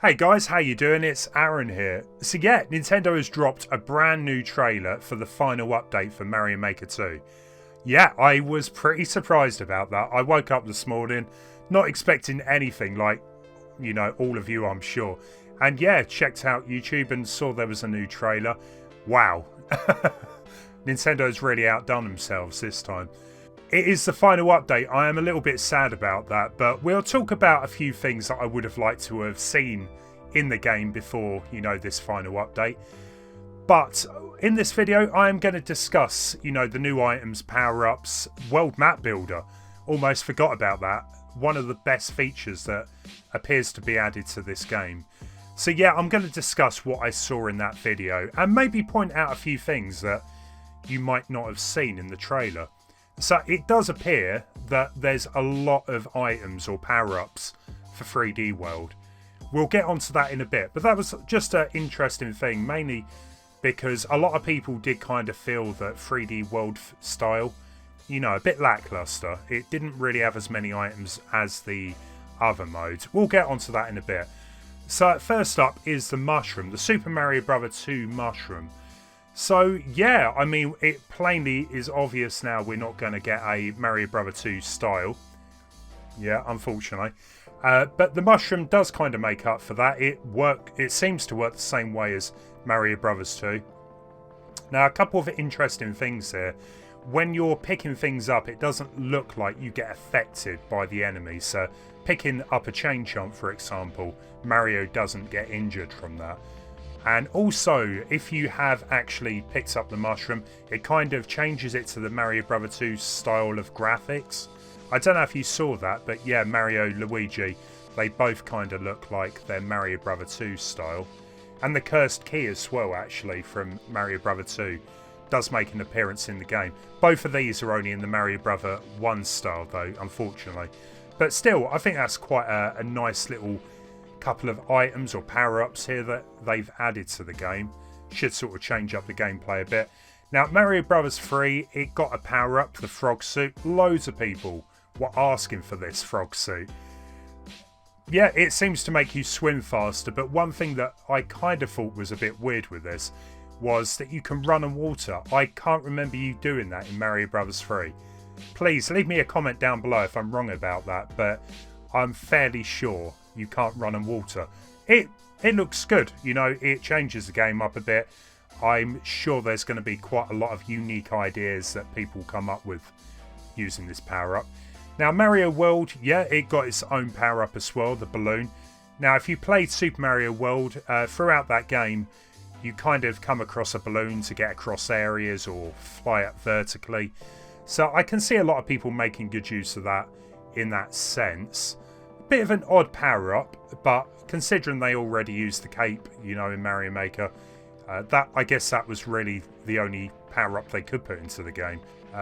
Hey guys, how you doing? It's Aaron here. So yeah, Nintendo has dropped a brand new trailer for the final update for Mario Maker 2. Yeah, I was pretty surprised about that. I woke up this morning not expecting anything like, all of you I'm sure. And yeah, checked out YouTube and saw there was a new trailer. Wow. Nintendo's really outdone themselves this time. It is the final update. I am a little bit sad about that, but we'll talk about a few things that I would have liked to have seen in the game before, this final update. But in this video, I am going to discuss, the new items, power-ups, world map builder. Almost forgot about that. One of the best features that appears to be added to this game. So yeah, I'm going to discuss what I saw in that video and maybe point out a few things that you might not have seen in the trailer. So it does appear that there's a lot of items or power-ups for 3D World. We'll get onto that in a bit, but that was just an interesting thing, mainly because a lot of people did kind of feel that 3D World style, a bit lackluster. It didn't really have as many items as the other modes. We'll get onto that in a bit. So first up is the mushroom, the Super Mario Bros. 2 mushroom. So yeah, I mean, it plainly is obvious now we're not going to get a Mario Bros. 2 style. Yeah, unfortunately. But the mushroom does kind of make up for that. It seems to work the same way as Mario Bros. 2. Now, a couple of interesting things here. When you're picking things up, it doesn't look like you get affected by the enemies. So picking up a chain chomp, for example, Mario doesn't get injured from that. And also, if you have actually picked up the mushroom, it kind of changes it to the Mario Bros. 2 style of graphics. I don't know if you saw that, but yeah, Mario, Luigi, they both kind of look like their Mario Bros. 2 style. And the cursed key as well, actually, from Mario Bros. 2 does make an appearance in the game. Both of these are only in the Mario Bros. 1 style, though, unfortunately. But still, I think that's quite a nice little couple of items or power-ups here that they've added to the game. Should sort of change up the gameplay a bit. Now, Mario Bros. 3, it got a power-up, the frog suit. Loads of people were asking for this frog suit. Yeah, it seems to make you swim faster, but one thing that I kind of thought was a bit weird with this was that you can run on water. I can't remember you doing that in Mario Bros. 3. Please leave me a comment down below if I'm wrong about that, but I'm fairly sure you can't run on water. It looks good, it changes the game up a bit. I'm sure there's going to be quite a lot of unique ideas that people come up with using this power-up. Now, Mario World, yeah, it got its own power-up as well, the balloon. Now, if you played Super Mario World, throughout that game, you kind of come across a balloon to get across areas or fly up vertically. So I can see a lot of people making good use of that in that sense. Bit of an odd power-up, but considering they already used the cape, in Mario Maker, I guess that was really the only power-up they could put into the game.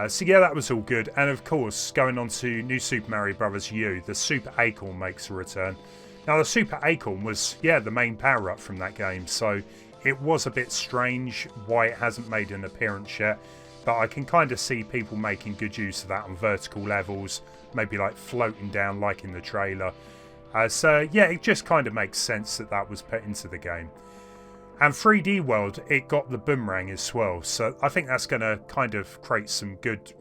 So yeah, that was all good. And of course, going on to New Super Mario Bros. U, the Super Acorn makes a return. Now, the Super Acorn was, yeah, the main power-up from that game, so it was a bit strange why it hasn't made an appearance yet. But I can kind of see people making good use of that on vertical levels, maybe like floating down like in the trailer. So yeah, it just kind of makes sense that that was put into the game. And 3D World, it got the boomerang as well. So I think that's going to kind of create some good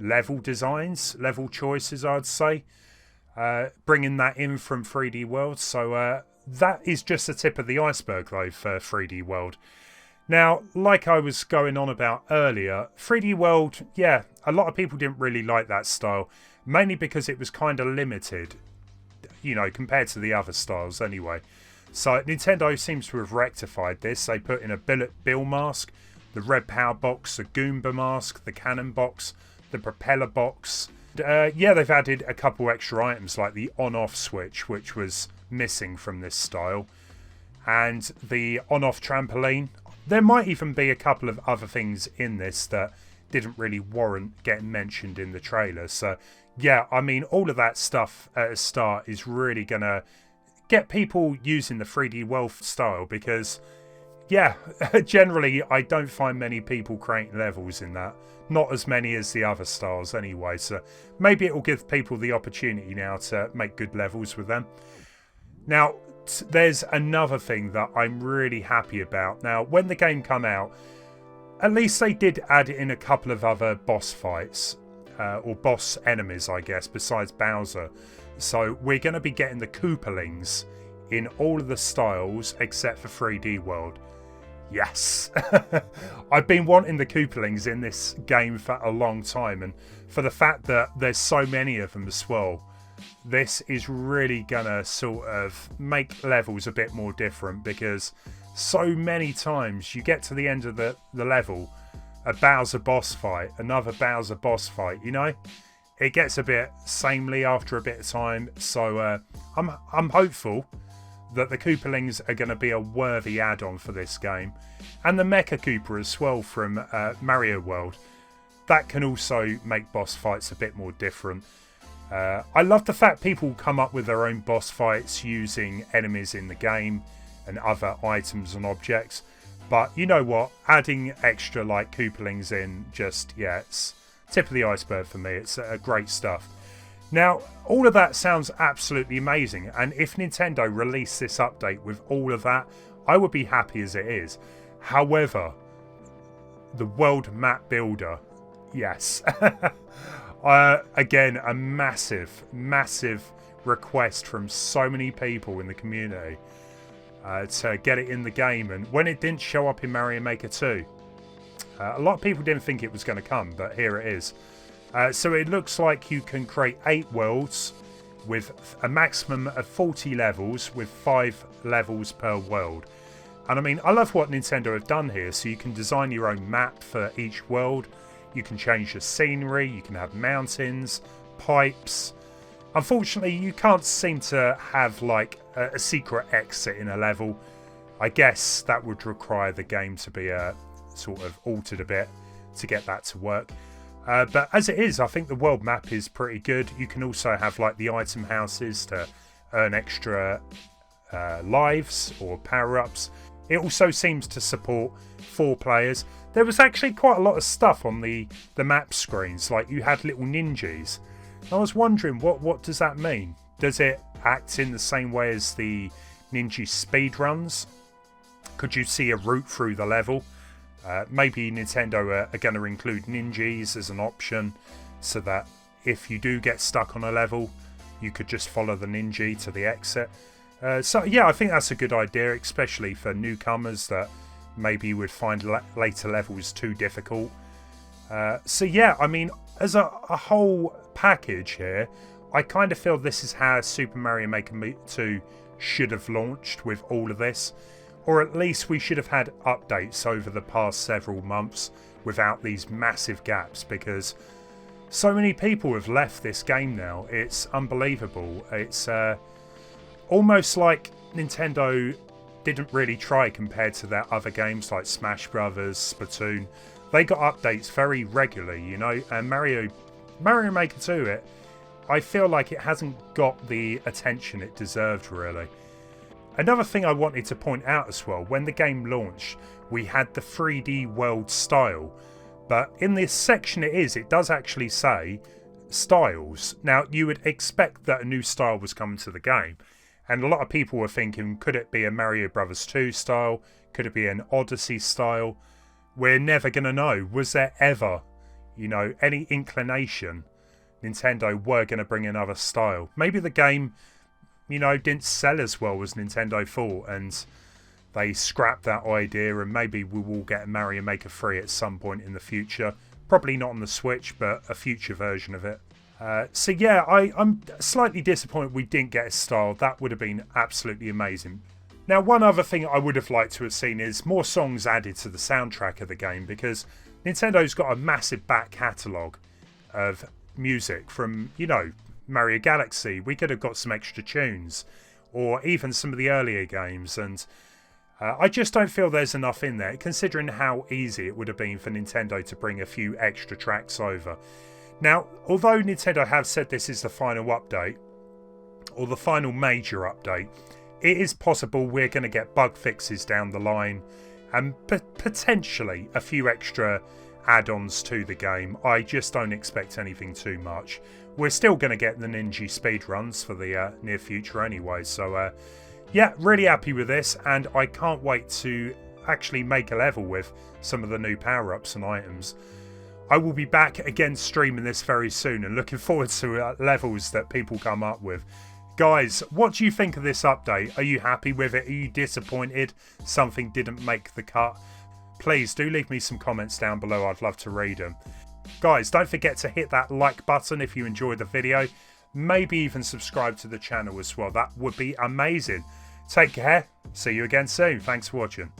level designs, level choices, I'd say. Bringing that in from 3D World. So that is just the tip of the iceberg though for 3D World. Now, like I was going on about earlier, 3D World, yeah, a lot of people didn't really like that style, mainly because it was kind of limited, compared to the other styles anyway. So Nintendo seems to have rectified this. They put in a Billet Bill mask, the red power box, the Goomba mask, the cannon box, the propeller box. Yeah, they've added a couple extra items like the on-off switch, which was missing from this style, and the on-off trampoline. There might even be a couple of other things in this that didn't really warrant getting mentioned in the trailer. So, yeah, I mean, all of that stuff at the start is really going to get people using the 3D World style because, yeah, generally I don't find many people creating levels in that. Not as many as the other styles anyway. So maybe it will give people the opportunity now to make good levels with them. Now, But there's another thing that I'm really happy about. Now, when the game come out, at least they did add in a couple of other boss fights, or boss enemies, I guess, besides Bowser. So we're going to be getting the Koopalings in all of the styles except for 3D World. Yes! I've been wanting the Koopalings in this game for a long time, and for the fact that there's so many of them as well, this is really gonna sort of make levels a bit more different, because so many times you get to the end of the level, a Bowser boss fight, another Bowser boss fight, you know? It gets a bit samey after a bit of time, so I'm hopeful that the Koopalings are going to be a worthy add-on for this game. And the Mecha Koopa as well from Mario World. That can also make boss fights a bit more different. I love the fact people come up with their own boss fights using enemies in the game and other items and objects. But you know what? Adding extra like Koopalings in, just, yeah, it's tip of the iceberg for me. It's great stuff. Now, all of that sounds absolutely amazing, and if Nintendo released this update with all of that, I would be happy as it is. However, the world map builder, yes. Again, a massive request from so many people in the community to get it in the game, and when it didn't show up in Mario Maker 2, a lot of people didn't think it was going to come, but here it is. So it looks like you can create 8 worlds with a maximum of 40 levels with 5 levels per world. And I mean, I love what Nintendo have done here. So you can design your own map for each world. You can change the scenery. You can have mountains, pipes. Unfortunately, you can't seem to have like a secret exit in a level. I guess that would require the game to be sort of altered a bit to get that to work. But as it is, I think the world map is pretty good. You can also have like the item houses to earn extra lives or power-ups. It also seems to support 4 players. There was actually quite a lot of stuff on the map screens, like you had little ninjas. I was wondering, what does that mean? Does it act in the same way as the ninja speedruns? Could you see a route through the level? Maybe Nintendo are going to include ninjas as an option, so that if you do get stuck on a level, you could just follow the ninja to the exit. So yeah, I think that's a good idea, especially for newcomers that maybe would find later levels too difficult. So yeah, I mean, as a whole package here, I kind of feel this is how Super Mario Maker 2 should have launched, with all of this. Or at least we should have had updates over the past several months without these massive gaps, because so many people have left this game now. It's unbelievable. It's almost like Nintendo didn't really try compared to their other games like Smash Brothers, Splatoon. They got updates very regularly, you know, and Mario Maker 2, I feel like it hasn't got the attention it deserved, really. Another thing I wanted to point out as well, when the game launched, we had the 3D world style, but in this section it does actually say styles. Now, you would expect that a new style was coming to the game, and a lot of people were thinking, could it be a Mario Bros 2 style? Could it be an Odyssey style? We're never going to know. Was there ever, you know, any inclination Nintendo were going to bring another style? Maybe the game, you know, didn't sell as well as Nintendo thought, and they scrapped that idea, and maybe we will get a Mario Maker 3 at some point in the future. Probably not on the Switch, but a future version of it. So yeah, I'm slightly disappointed we didn't get a style. That would have been absolutely amazing. Now, one other thing I would have liked to have seen is more songs added to the soundtrack of the game, because Nintendo's got a massive back catalogue of music from, you know, Mario Galaxy. We could have got some extra tunes, or even some of the earlier games, and I just don't feel there's enough in there, considering how easy it would have been for Nintendo to bring a few extra tracks over. Now, although Nintendo have said this is the final update, or the final major update, it is possible we're going to get bug fixes down the line, and potentially a few extra add-ons to the game. I just don't expect anything too much. We're still going to get the ninja speedruns for the near future anyway, so Yeah, really happy with this, and I can't wait to actually make a level with some of the new power-ups and items. I will be back again streaming this very soon and looking forward to levels that people come up with. Guys, what do you think of this update? Are you happy with it? Are you disappointed something didn't make the cut? Please do leave me some comments down below. I'd love to read them. Guys, don't forget to hit that like button if you enjoyed the video. Maybe even subscribe to the channel as well. That would be amazing. Take care. See you again soon. Thanks for watching.